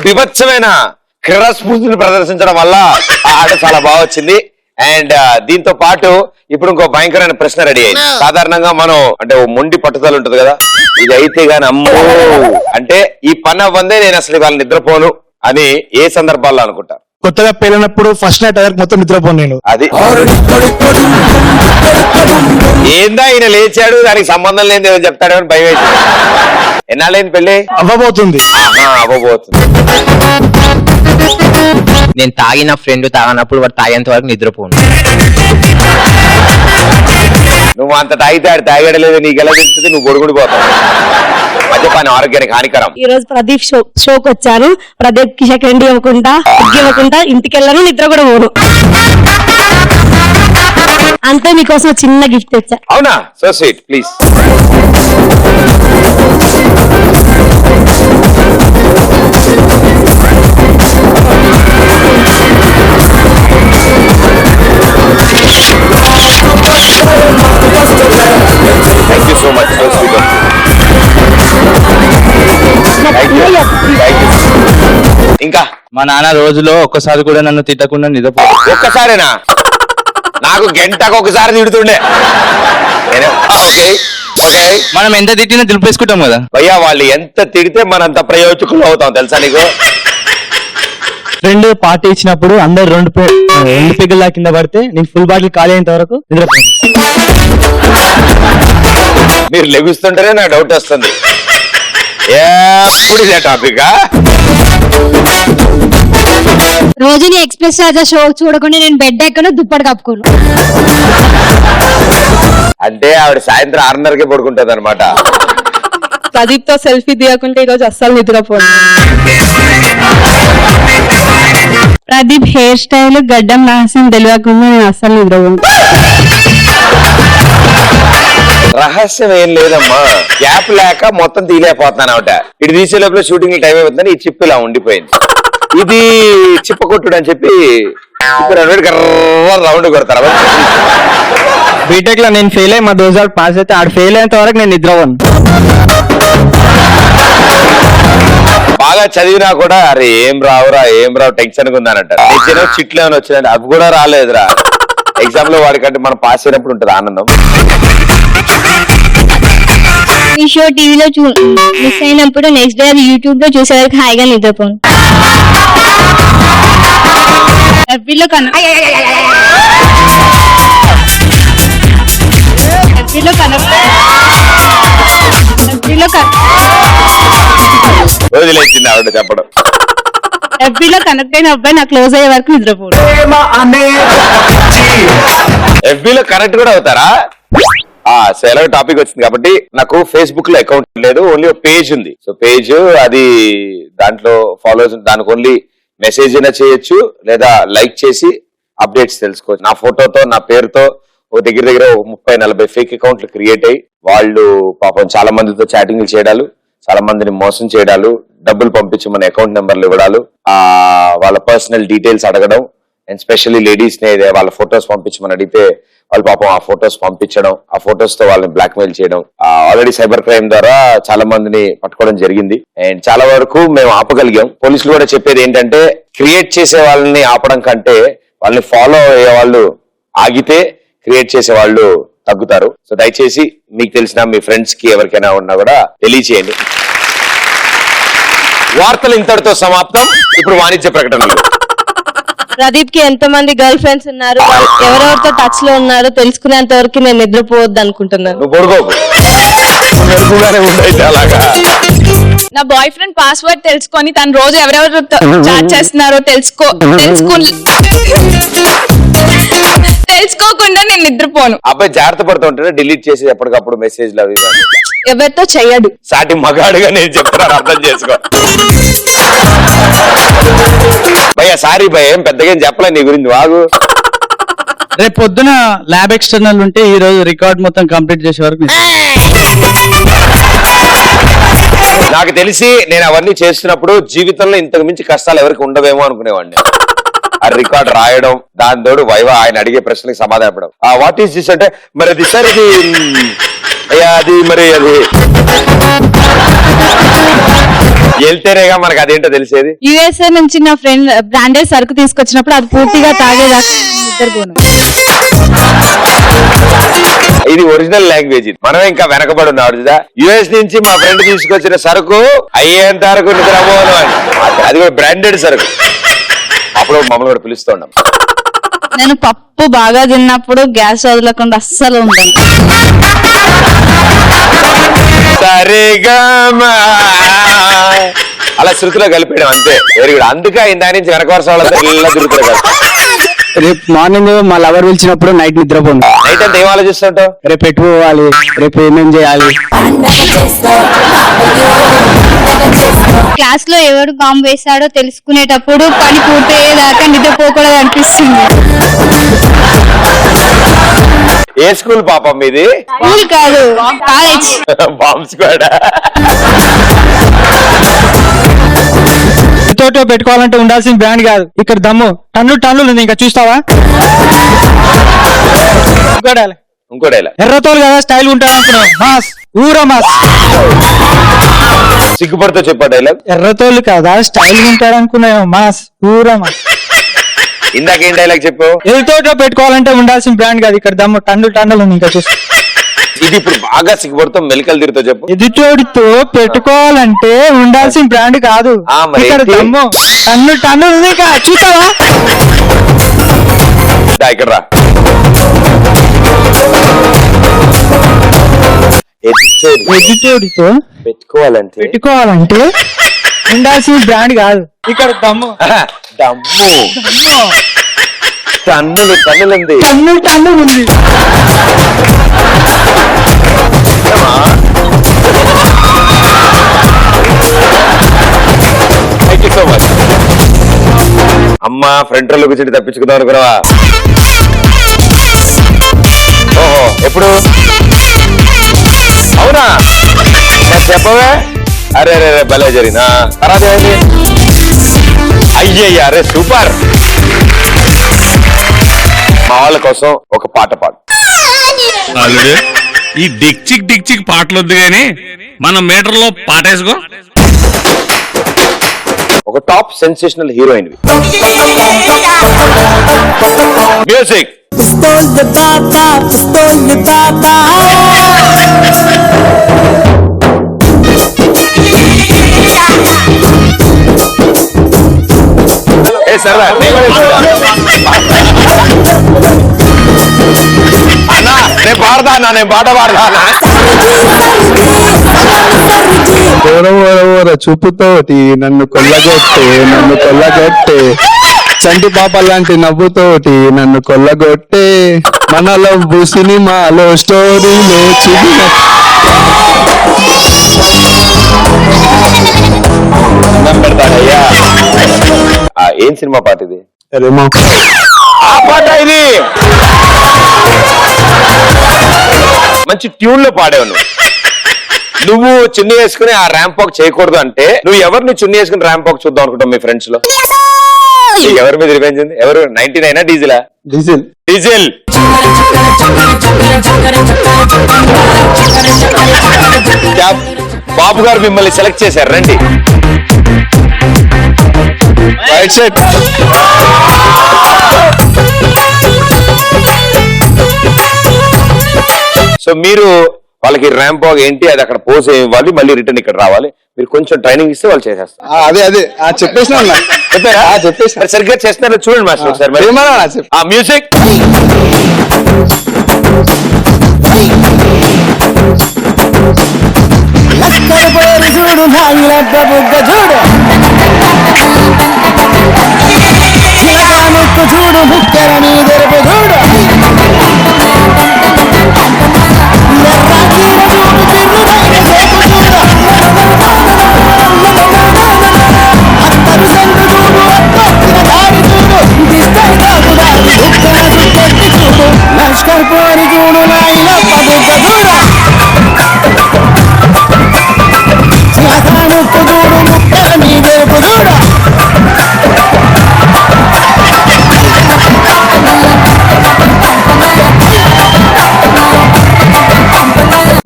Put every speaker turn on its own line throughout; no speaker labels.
బిభత్సమైన క్రీడా స్ఫూర్తిని ప్రదర్శించడం వల్ల ఆ ఆట చాలా బాగా వచ్చింది. అండ్ దీంతో పాటు ఇప్పుడు ఇంకో భయంకరమైన ప్రశ్న రెడీ అయింది. సాధారణంగా మనం అంటే మొండి పట్టుదల ఉంటుంది కదా, ఇది అయితే గాని అమ్మో అంటే ఈ పని అవ్వందే నేను అసలు ఇవాళ నిద్రపోను అని ఏ సందర్భాల్లో అనుకుంటారు?
కొత్తగా పెళ్ళినప్పుడు ఫస్ట్ నైట్ అయ్యాక మొత్తం నిద్రపోను నేను.
అది ఏందా ఈయన లేచాడు దానికి సంబంధం లేని ఏదో చెప్తాడని భయం వేసి. ఎన్నాళ్ళైంది పెళ్ళి?
అవ్వబోతుంది.
అవ్వబోతుంది.
నేను తాగిన ఫ్రెండ్ తాగినప్పుడు వాడు తాగేంత వరకు నిద్రపోను.
నువ్వు అంత తాగితే ఆడు తాగడలేదు నీకు ఎలా తెలుస్తుంది? నువ్వు గొడుగుడిపోతావు. మద్యపానం ఆరోగ్యానికి హానికరం.
ఈ రోజు ప్రదీప్ షోకి వచ్చాను. ప్రదీప్ కి సెకండ్ ఇవ్వకుండా ఇంటికి వెళ్ళాను, నిద్ర కూడా పోను. అంతే మీకోసం చిన్న గిఫ్ట్ తెచ్చా.
అవునా? So sweet. Please. Thank you so much. So sweet. ఇంకా
మా నాన్న రోజులో ఒక్కసారి కూడా నన్ను తిట్టకుండా నిద్రపో.
ఒక్కసారేనా? నాకు గంటకు ఒకసారి తిడుతుండే.
మనం ఎంత తిట్టినా దులిపేసుకుంటాం కదా
భయ్యా. వాళ్ళు ఎంత తిడితే మనంత ప్రయోజకులు అవుతాం తెలుసా నీకు?
ఫ్రెండ్ పార్టీ ఇచ్చినప్పుడు అందరు రెండు పిగ్గల కింద పడితే నేను ఫుల్ బాటిల్ ఖాళీ అయ్యేంత వరకు నిద్రపోను.
మీరు లెగుస్తుంటేనే నాకు డౌట్ వస్తుంది. ఎప్పుడు ఇదే టాపిక్?
రోజుని ఎక్స్ప్రెస్ రాజా షో చూడకుండా నేను బెడ్ ఎక్కను, దుప్పటి కప్పుకోను.
అంటే ఆవిడ సాయంత్రం 6:30కే పడుకుంటది అనమాట.
ప్రదీప్ తో సెల్ఫీ తీయకుంటే ఈరోజు అస్సలు నిద్రపోను. ప్రదీప్ హెయిర్ స్టైల్ గడ్డం రహస్యం తెలియకుండా నేను అస్సలు నిద్రపోను.
రహస్యం ఏం లేదమ్మా, గ్యాప్ లేక మొత్తం తీలేకపోతున్నాను అనమాట. ఇటు తీసే లోపల షూటింగ్ టైం అయిపోతుందని ఈ చిప్ ఇలా ఉండిపోయింది. ఇది చిప్ప కొట్టుడు అని చెప్పి రౌండ్ కొడతారు.
బీటెక్ లో నేను ఫెయిల్ అయ్యి మా దోసాడు పాస్ అయితే ఆడు ఫెయిల్ అయ్యేంత వరకు నేను నిద్రపోను.
బాగా చదివినా కూడా అరే ఏం రావు టెన్షన్ ఉందానంట. తెచ్చిన చిట్లు ఏమైనా వచ్చినాయంటే అవి కూడా రాలేదురా. ఎగ్జామ్ లో వాడికంటే మనం పాస్ అయినప్పుడు ఉంటుంది ఆనందం.
ఈ షో టీవీలో మిస్ అయినప్పుడు నెక్స్ట్ డే యూట్యూబ్ లో చూసే వరకు హాయిగా నిద్రపోను.
వదిలేసింది ఆవిడ చెప్పడం.
ఎఫ్బీలో కనెక్ట్ అయిన అబ్బాయి నాకు క్లోజ్ అయ్యే వరకు నిద్రపోడు.
ఎఫ్బీలో కనెక్ట్ కూడా అవుతారా? సెలవు టాపిక్ వచ్చింది కాబట్టి నాకు ఫేస్బుక్ లో అకౌంట్ లేదు, ఓన్లీ ఒక పేజ్ ఉంది. సో పేజ్ అది దాంట్లో ఫాలోవర్స్ దానికి ఓన్లీ మెసేజ్ అయినా చేయొచ్చు లేదా లైక్ చేసి అప్డేట్స్ తెలుసుకోవచ్చు. నా ఫోటోతో నా పేరుతో ఓ దగ్గర 30-40 ఫేక్ అకౌంట్లు క్రియేట్ అయ్యి వాళ్ళు పాపం చాలా మందితో చాటింగ్లు చేయడాలు, చాలా మందిని మోసం చేయడాలు, డబ్బులు పంపించమని అకౌంట్ నెంబర్లు ఇవ్వడాలు, వాళ్ళ పర్సనల్ డీటెయిల్స్ అడగడం, అండ్ స్పెషల్లీ లేడీస్ ని వాళ్ళ ఫొటోస్ పంపించమని అడిగితే వాళ్ళు పాపం ఆ ఫొటోస్ పంపించడం, ఆ ఫొటోస్ తో వాళ్ళని బ్లాక్మెయిల్ చేయడం. ఆల్రెడీ సైబర్ క్రైమ్ ద్వారా చాలా మందిని పట్టుకోవడం జరిగింది అండ్ చాలా వరకు మేము ఆపగలిగాం. పోలీసులు కూడా చెప్పేది ఏంటంటే క్రియేట్ చేసే వాళ్ళని ఆపడం కంటే వాళ్ళని ఫాలో అయ్యే వాళ్ళు ఆగితే క్రియేట్ చేసే వాళ్ళు తగ్గుతారు. సో దయచేసి మీకు తెలిసిన మీ ఫ్రెండ్స్ కి ఎవరికైనా ఉన్నా కూడా తెలియచేయండి. వార్తలు ఇంతటితో సమాప్తం. ఇప్పుడు వాణిజ్య ప్రకటనలు.
ప్రదీప్ కి ఎంత మంది గర్ల్ ఫ్రెండ్స్ ఉన్నారు, ఎవరెవరితో టచ్ లో ఉన్నారో తెలుసుకునేంత వరకు నేను నిద్రపోవద్దు అనుకుంటున్నాను.
నువ్వు పడుకోకు.
నా బాయ్ ఫ్రెండ్ పాస్వర్డ్ తెలుసుకొని తను రోజు ఎవరెవరితో చాట్ చేస్తున్నారో తెలుసుకోకుండా నేను నిద్రపోను.
అబ్బాయి జాగ్రత్త పడుతుంటే డిలీట్ చేసి ఎప్పటికప్పుడు మెసేజ్లు అవి
ఎవరితో చెయ్యడు.
సాటి మగాడుగా నేను చెప్తున్నాను, అర్థం చేసుకో. భయ్యా సారీ భయ్య, ఏం పెద్దగా ఏం చెప్పలే నీ గురించి. వాగు.
రేపు పొద్దున ల్యాబ్ ఎక్స్టర్నల్ ఉంటే ఈ రోజు రికార్డ్ మొత్తం కంప్లీట్ చేసే వరకు
నాకు తెలిసి నేను అవన్నీ చేస్తున్నప్పుడు జీవితంలో ఇంతకు మించి కష్టాలు ఎవరికి ఉండవేమో అనుకునేవాడిని. ఆ రికార్డ్ రాయడం, దాని తోడు వైవా ఆయన అడిగే ప్రశ్నలకు సమాధానపడడం. వాట్ ఈస్ దిస్ అంటే మరి అది సార్ ఇది అయ్యా అది మరి అది వెళ్తేనేగా మనకు అదేంటో తెలిసేది.
యుఎస్ఏ నుంచి నా ఫ్రెండ్ బ్రాండెడ్ సరుకు తీసుకొచ్చినప్పుడు అది పూర్తిగా తాగేదాకా నిద్రపోను.
ఇది ఒరిజినల్ లాంగ్వేజ్. మనం ఇంకా వెనకబడి ఉన్నాడు కదా. యుఎస్ నుంచి మా ఫ్రెండ్ తీసుకొచ్చిన సరుకు అయ్యేంత వరకు నిద్రపోను అని. అది కూడా బ్రాండెడ్ సరుకు. అప్పుడు మమ్మల్ని కూడా పిలుస్తూ ఉన్నాం.
నేను పప్పు బాగా తిన్నప్పుడు గ్యాస్ వదలకుండా అస్సలు ఉండను.
సరిగా అలా శృతిలో కలిపేయడం అంతే. Very good. అందుకే ఆయన దాని నుంచి వెనక వరుస వాళ్ళంతా ఇలా తిరుగుతారు కదా.
రేపు మార్నింగ్ మా లవర్ పిలిచినప్పుడు నైట్ నిద్రపోను.
నైట్ అంతా ఏం ఆలోచిస్తుంటావు?
రేపు ఎటు పోవాలి, రేపు ఏమేం చేయాలి.
క్లాస్ లో ఎవరు బాంబు వేశాడో తెలుసుకునేటప్పుడు పని పూర్తయ్యేదాకా నిద్రపోకూడదు అనిపిస్తుంది.
ఏ స్కూల్ పాపం మీది?
స్కూల్ కాదు, కాలేజ్.
Bomb squad.
తోటో పెట్టుకోవాలంటే ఉండాల్సిన బ్రాండ్ కాదు, ఇక్కడ దమ్ము టన్నులు ఉంది. ఇంకా చూస్తావా?
ఇంకో డైలాగ్.
ఎర్రతోలు కదా స్టైల్ ఉంటాడు అనుకున్నావు. మాస్ ఊర మాస్.
సిగ్గుపడితో చెప్పా డైలాగ్.
ఎర్రతోలు కదా స్టైల్ ఉంటాడు అనుకున్నావు. మాస్ ఊర మాస్.
ఇందాక ఏం డైలాగ్ చెప్పావు?
ఎదుటోటో పెట్టుకోవాలంటే ఉండాల్సిన బ్రాండ్ కాదు, ఇక్కడ దమ్ము టన్నులు ఉంది. ఇంకా చూస్తా.
ఇది ఇప్పుడు బాగా సిగ్గుపడుతాం. మెలికలు తిరుగుతో చెప్పు.
ఎదుటోడితో పెట్టుకోవాలంటే ఉండాల్సిన బ్రాండ్ కాదు,
మరి
ఇక్కడ
ఏంటి?
దమ్ము టన్నులు ఉంది. ఇంకా చూస్తావా?
ఇక్కడ రా.
ఎదుటోడితో పెట్టుకోవాలంటే ఉండాల్సిన బ్రాండ్ కాదు, ఇక్కడ దమ్ము
దమ్ము టన్నులుంది.
టన్నులు ఉంది.
అమ్మా ఫ్రంట్ రోలో కూర్చొని తప్పించుకుందాం అనుకున్నావా? ఓహో ఎప్పుడు? అవునా? చెప్పవే. అరే అరే భలే జరిగిందా? తర్వాత ఏమైంది? అయ్యయ్య అరే సూపర్. మా వాళ్ళ కోసం ఒక పాట పాడు.
అల్లుడు ఈ డిక్చిక్ పాటలు వద్దు గాని మన మీటర్ లో పాటేసుకో.
ఒక టాప్ సెన్సేషనల్ హీరోయిన్. మ్యూజిక్. ఏ సరదా అన్నా నేను పాడతా అన్నా, నేను పాట పాడతా అన్నా.
ఓర చూపుతోటి నన్ను కొల్లగొట్టే చంటి పాప లాంటి నవ్వుతోటి నన్ను కొల్లగొట్టే మనలో సినిమాలో స్టోరీలో చూపిన
పెడతాడయ్యా. ఏం సినిమా పాట ఇది? ఆ పాట ఇది. మంచి ట్యూన్ లో పాడేవు నువ్వు చున్నీ వేసుకుని ఆ ర్యాంప్ వాక్ చేయకూడదు అంటే నువ్వు ఎవరిని చున్నీ వేసుకుని ర్యాంప్ వాక్ చూద్దాం అనుకుంటావు మీ ఫ్రెండ్స్ లో? ఎవరి మీద రివెంజ్ ఉంది? ఎవరు 99 డీజిలా? డీజిల్. బాబు గారు మిమ్మల్ని సెలెక్ట్ చేశారు, రండి. Right side. సో మీరు వాళ్ళకి ర్యాంప్ వాక్ ఏంటి అది అక్కడ పోజ్ ఇవ్వాలి, మళ్ళీ రిటర్న్ ఇక్కడ రావాలి. మీరు కొంచెం ట్రైనింగ్ ఇస్తే వాళ్ళు చేసేస్తారు.
అదే చెప్పేసిన
చెప్పారా? చెప్పేసి సరిగ్గా చేస్తున్నారు చూడండి మాస్టర్ ఒకసారి. ఆ మ్యూజిక్.
చూడు చూడు ముక్కర నీదెరుపు చూడు లష్కర్ పోరి చూడు నాయన పదుక చూడ చిలకానుక్కు చూడు ముక్కర నీదెరుపు చూడ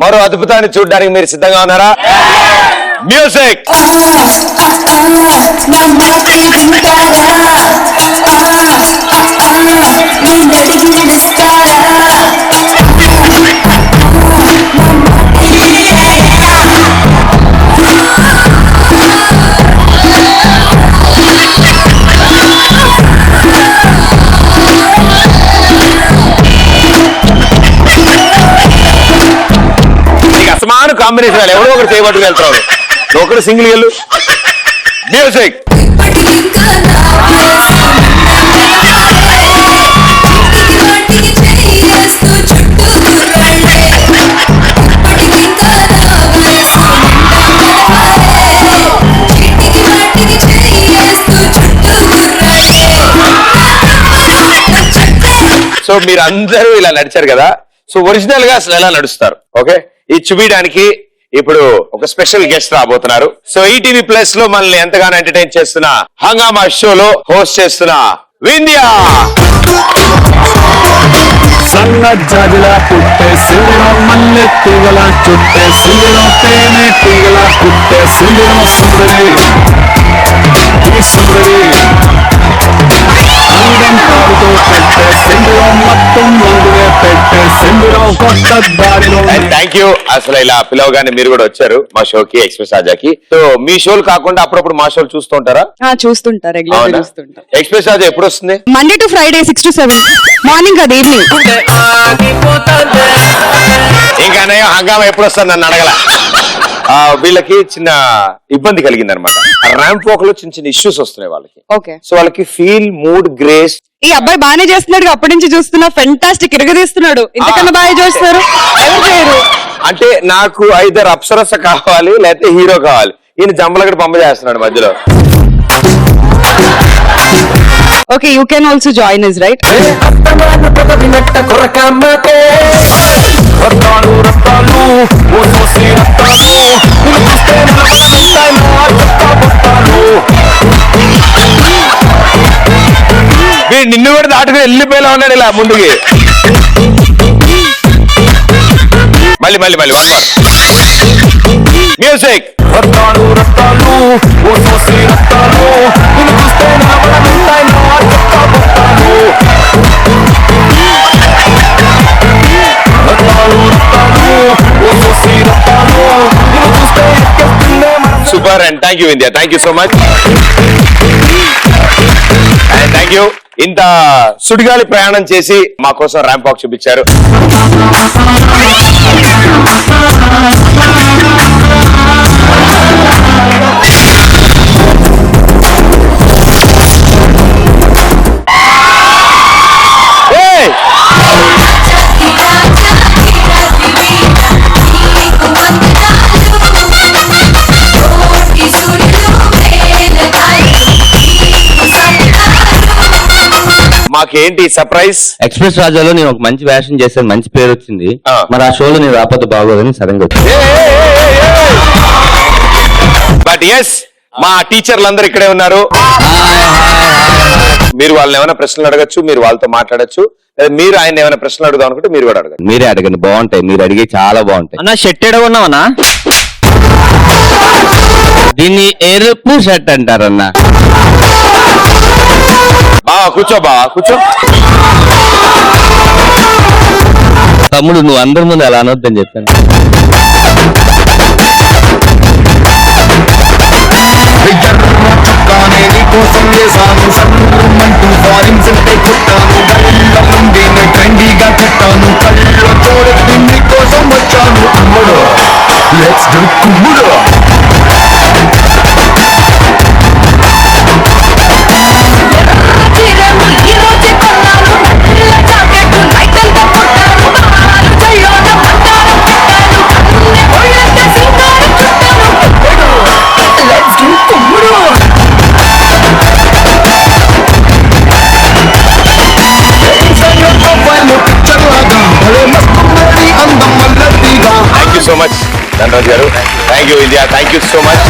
మరో అద్భుతాన్ని చూడడానికి మీరు సిద్ధంగా ఉన్నారా? మ్యూజిక్. అసమాన కాంబినేషన్ ఎవరో ఒకరు చేయబట్టుకు వెళ్తారు, ఒకరు సింగిల్ వెళ్ళు. మ్యూజిక్. సో మీరు అందరూ ఇలా నడిచారు కదా, సో ఒరిజినల్ గా అసలు ఎలా నడుస్తారు? ఓకే, ఇది చూపించడానికి ఇప్పుడు ఒక స్పెషల్ గెస్ట్ రాబోతున్నారు. సో ఈటీవీ ప్లస్ లో మనల్ని ఎంతగానో ఎంటర్టైన్ చేస్తున్న హంగామా షోలో హోస్ట్ చేస్తున్న వింధ్య.
సన్న జాజిలా పుట్టే సింగిలో మల్లె తీగల చుట్టే సింగిలో తేనె తీగల పుట్టే సింగిలో సుందరి ఈ సుందరి అందం తాడుతో పెట్టే సింగిలో మొత్తం ముందుగా పెట్టే సింగిలో కొత్త దారిలో.
Thank you. అసలు ఇలా పిలవగానే మీరు కూడా వచ్చారు మా షోకి, ఎక్స్ప్రెస్ రాజాకి. సో మీ షోలు కాకుండా అప్పుడప్పుడు మా షోలు చూస్తూ ఉంటారా?
చూస్తుంటా, రెగ్యులర్ చూస్తుంటా.
ఎక్స్ప్రెస్ రాజా ఎప్పుడు వస్తుంది?
Monday to Friday 6 to 7 morning అది ఈవినింగ్.
ఇంకా హంగామా ఎప్పుడు వస్తుంది నన్ను అడగల. వీళ్ళకి చిన్న ఇబ్బంది కలిగింది అనమాట. ర్యాంప్ వాక్ లో చిన్న చిన్న ఇష్యూస్ వస్తున్నాయి వాళ్ళకి.
ఓకే,
సో వాళ్ళకి ఫీల్, మూడ్, గ్రేస్.
ఈ అబ్బాయి బాగానే చేస్తున్నాడు, అప్పటి నుంచి చూస్తున్నా, ఫెంటాస్టిక్ ఇరగదీస్తున్నాడు. ఇంతకన్నా బాగా చేస్తున్నారు ఎవరు చేయరు.
అంటే నాకు ఐదర్ అప్సరస కావాలి లేకపోతే హీరో కావాలి. ఈయన జంబలగడ పంప చేస్తున్నాడు మధ్యలో.
Okay, you can also join is right.
నిన్ను కూడా దాటుకుని వెళ్ళిపోయేలా ఉన్నాడు ఇలా ముందుకి. మళ్ళీ మళ్ళీ మళ్ళీ one more. Music. Super and thank you Vindhya, thank you so much and thank you. ఇంత సుడిగాలి ప్రయాణం చేసి మా కోసం ర్యాంప్ వాక్ చూపించారు. మాకేంటి సర్ప్రైజ్?
ఎక్స్ప్రెస్ రాజాలో నేను ఒక మంచి వేషం చేశాను, మంచి పేరు వచ్చింది. మరి ఆ షోలో నేను రాకపోతే బాగోదని సడన్ గా వచ్చింది.
బట్ ఎస్, మా టీచర్లందరూ ఇక్కడే ఉన్నారు. మీరు వాళ్ళని ఏమైనా ప్రశ్నలు అడగచ్చు, మీరు వాళ్ళతో మాట్లాడచ్చు, లేదా మీరు ఆయన ఏమైనా ప్రశ్నలు అడుగుదాం అనుకుంటే మీరు కూడా అడగండి.
మీరే అడగండి, బాగుంటాయి. మీరు అడిగే చాలా బాగుంటాయి. అన్న షర్ట్ ఎడగొన్నావన్నా? దీన్ని ఎరుపు షర్ట్ అంటారన్నా.
కూర్చో బావా, కూర్చో.
తమ్ముడు నువ్వు అందరి ముందు అలా అనొద్దని చెప్పాను.
సో మచ్ ధనరాజ్ గారు, thank you India, thank you so much.